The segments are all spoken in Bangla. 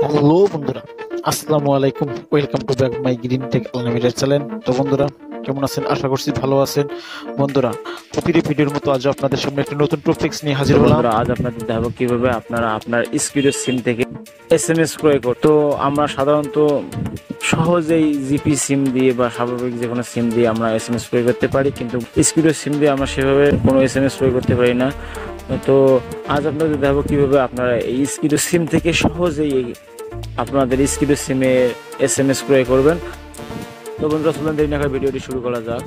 হ্যালো বন্ধুরা, আসসালামু আলাইকুম। Welcome to back my green take unlimited channel. তো বন্ধুরা, কেমন আছেন? আশা করছি ভালো আছেন। বন্ধুরা, প্রতিটি ভিডিওর মতো আজ আপনাদের সামনে একটি নতুন টপিকস নিয়ে হাজির হলাম। বন্ধুরা, আজ আপনাদের দেখাবো কিভাবে আপনারা আপনার স্কিডো সিম থেকে SMS ক্রয় করতে। তো আমরা সাধারণত সহজেই জিপি সিম দিয়ে বা স্বাভাবিক যে কোনো সিম দিয়ে আমরা SMS ক্রয় করতে পারি, কিন্তু স্কিডো সিম দিয়ে আমরা সেভাবে কোনো SMS ক্রয় করতে পারি না। তো আজ আপনাদের দেখাবো কিভাবে আপনারা এই স্কিডো সিম থেকে সহজেই আপনাদের স্কিডো সিমে SMS ক্রয় করবেন। তো বন্ধুরা, চলুন দেরি না করে ভিডিওটি শুরু করা যাক।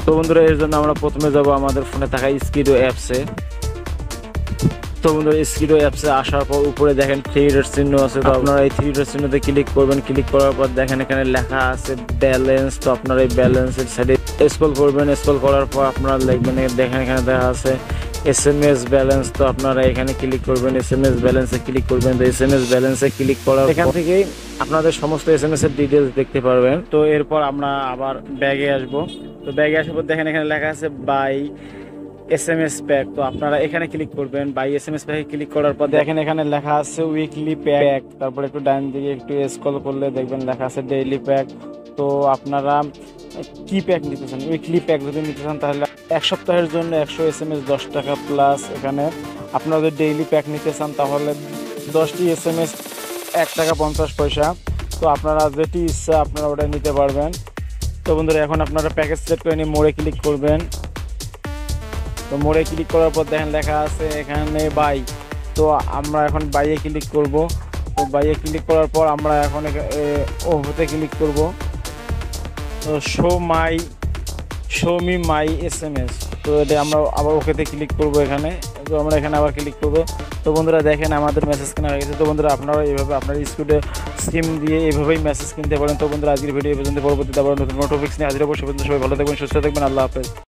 তো বন্ধুরা, এর জন্য আমরা প্রথমে যাব আমাদের ফোনে থাকা স্কিডো অ্যাপসে। তো বন্ধুরা, স্কিডো অ্যাপসে আসার পর উপরে দেখেন থ্রি ডট চিহ্ন আছে। তো আপনারা এই থ্রি ডট চিহ্নতে ক্লিক করবেন। ক্লিক করার পর দেখেন এখানে লেখা আছে ব্যালেন্স। তো আপনারা এই ব্যালেন্সের সাইডে স্ক্রল করবেন। স্ক্রল করার পর আপনারা লিখবেন, দেখেন এখানে দেখা আছে SMS ব্যালেন্স। তো আপনারা এখানে ক্লিক করবেন, SMS ব্যালেন্সে ক্লিক করবেন। তো SMS ব্যালেন্সে ক্লিক করার এখান থেকেই আপনাদের সমস্ত SMS এর ডিটেলস দেখতে পারবেন। তো এরপর আমরা আবার ব্যাগে আসব। তো ব্যাগে আসার পর দেখেন এখানে লেখা আছে বাই SMS প্যাক। তো আপনারা এখানে ক্লিক করবেন। বাই SMS প্যাকে ক্লিক করার পর দেখেন এখানে লেখা আছে উইকলি প্যাক। তারপর একটু ডান দিকে একটু স্ক্রল করলে দেখবেন লেখা আছে ডেইলি প্যাক। তো আপনারা কি প্যাক নিতে চান? উইকলি প্যাক যদি নিতে চান তাহলে এক সপ্তাহের জন্য 100 SMS 10 টাকা প্লাস। এখানে আপনাদের ডেইলি প্যাক নিতে চান তাহলে 10টি SMS 1 টাকা 50 পয়সা। তো আপনারা যেটি ইচ্ছা আপনারা ওটা নিতে পারবেন। তো বন্ধুরা, এখন আপনারা প্যাকেজ সিলেক্ট করে নিয়ে মোড়ে ক্লিক করবেন। তো মোড়ে ক্লিক করার পর দেখেন লেখা আছে এখানে বাই। তো আমরা এখন বাইয়ে ক্লিক করব। তো বাইয়ে ক্লিক করার পর আমরা এখন ওতে ক্লিক করব। তো শো মি মাই SMS। তো এটা আমরা আবার ওকেতে ক্লিক করব এখানে। তো আমরা এখানে আবার ক্লিক করব। তো বন্ধুরা, দেখেন আমাদের মেসেজ কেনা হয়ে গেছে। তো বন্ধুরা, আপনারা এইভাবে আপনার স্কুলে সিম দিয়ে এইভাবেই মেসেজ কিনতে পারেন। তো বন্ধুরা, আজকের ভিডিও পর্যন্ত, পরবর্তীতে আবার নতুন টপিকস নিয়ে হাজির হবো। সে পর্যন্ত সবাই ভালো থাকবেন, সুস্থ থাকবেন। আল্লাহ হাফেজ।